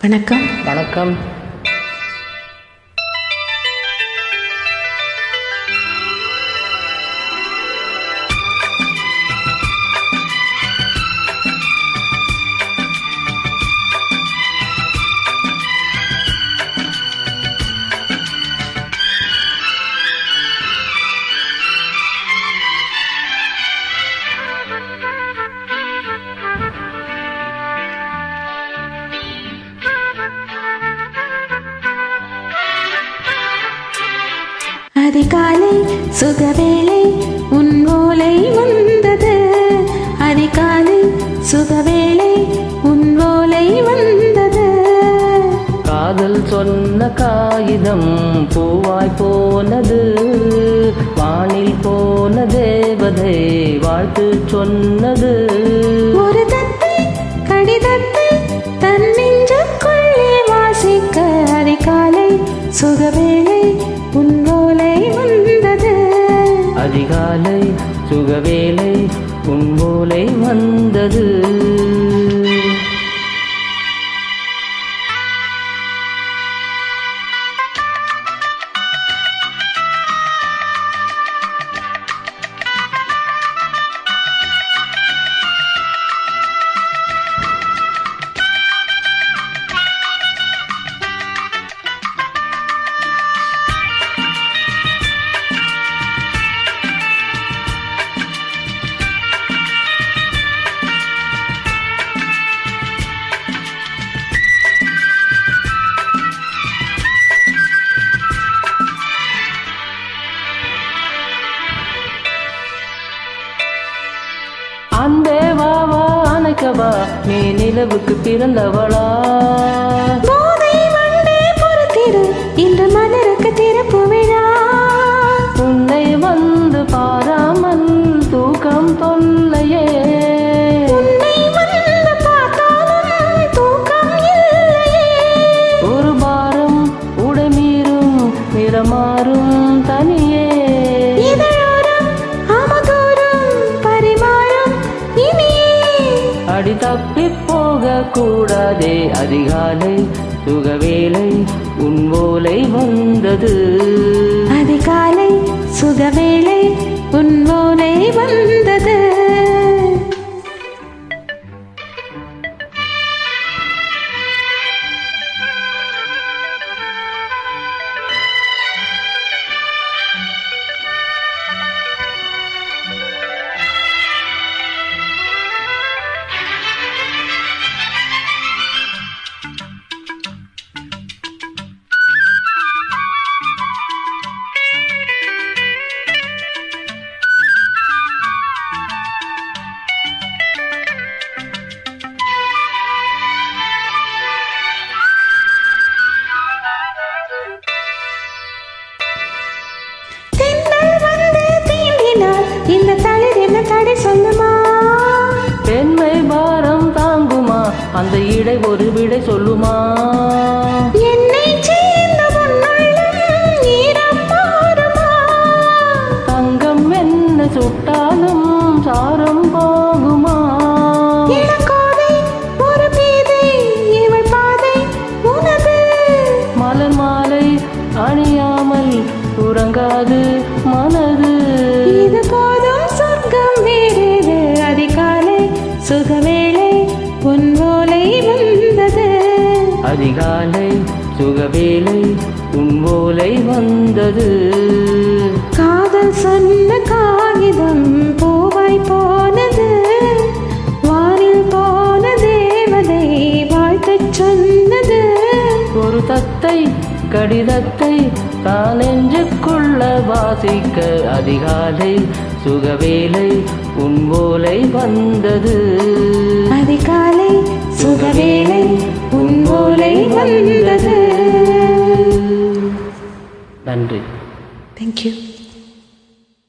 வணக்கம். வணக்கம். அதிகாலை சுகவேளை உன் ஓலை வந்தது. அதிகாலை சுகவேளை உன் ஓலை வந்தது. காதல் சொன்ன காகிதம் பூவாய் போனது. வானில் போன தேவதை வாழ்த்து சொன்னது. ஒரு தத்தை கடிதத்தை தன் நெஞ்சுக்குள்ளே வாசிக்க அதிகாலை சுகவேளை உன் ஓலை வந்தது. அதிகாலை சுகவேளை உன் ஓலை வந்தது. அன்பே வா வா அணைக்கவா, நீ நிலவுக்கு பிறந்தவளா? போதை வண்டே பொறுத்திரு, இன்று மலருக்கு திறப்பு விழா. உன்னை வந்து பாராமல் தூக்கம் தொல்லையே. உன்னை வந்து பார்த்தாலும் தூக்கம் இல்லையே. ஒரு பாரம் உடை மீறும் நிறமாறும் தனியே. அடி தப்பி போக கூடாதே. அதிகாலை சுகவேளை உன் ஓலை வந்தது. அதிகாலை சுகவேளை உன் ஓலை வந்தது. இந்த தளிர் என்ன தடை சொல்லுமா? பெண்மை பாரம் தாங்குமா? அந்த இடை ஒரு விடை சொல்லுமா? என்னை சேர்ந்த பொன்னுள்ளம் ஈரம் மாறுமா? தங்கம் என்ன சுட்டாலும் சாரம் போகுமா? இளங்கோதை ஒரு பேதை, இவள் பாதை உனது. மலர் மாலை அணியாமல் உறங்காது மனது. இது போதும் சொர்க்கம் வேறேது. அதிகாலை சுகவேளை உன் ஓலை வந்தது. அதிகாலை சுகவேளை உன் ஓலை வந்தது. காதல் சொன்ன காகிதம் பூவாய் போனது. வானில் போன தேவதை வாழ்த்துச் சொன்னது. ஒரு தத்தை கடிதத்தை தான் நெஞ்சுக்குள்ள வாசிக்க அதிகாலை சுகவேளை உன் ஓலை வந்தது. அதிகாலை சுகவேளை உன் ஓலை வந்தது. நன்றி. Thank you.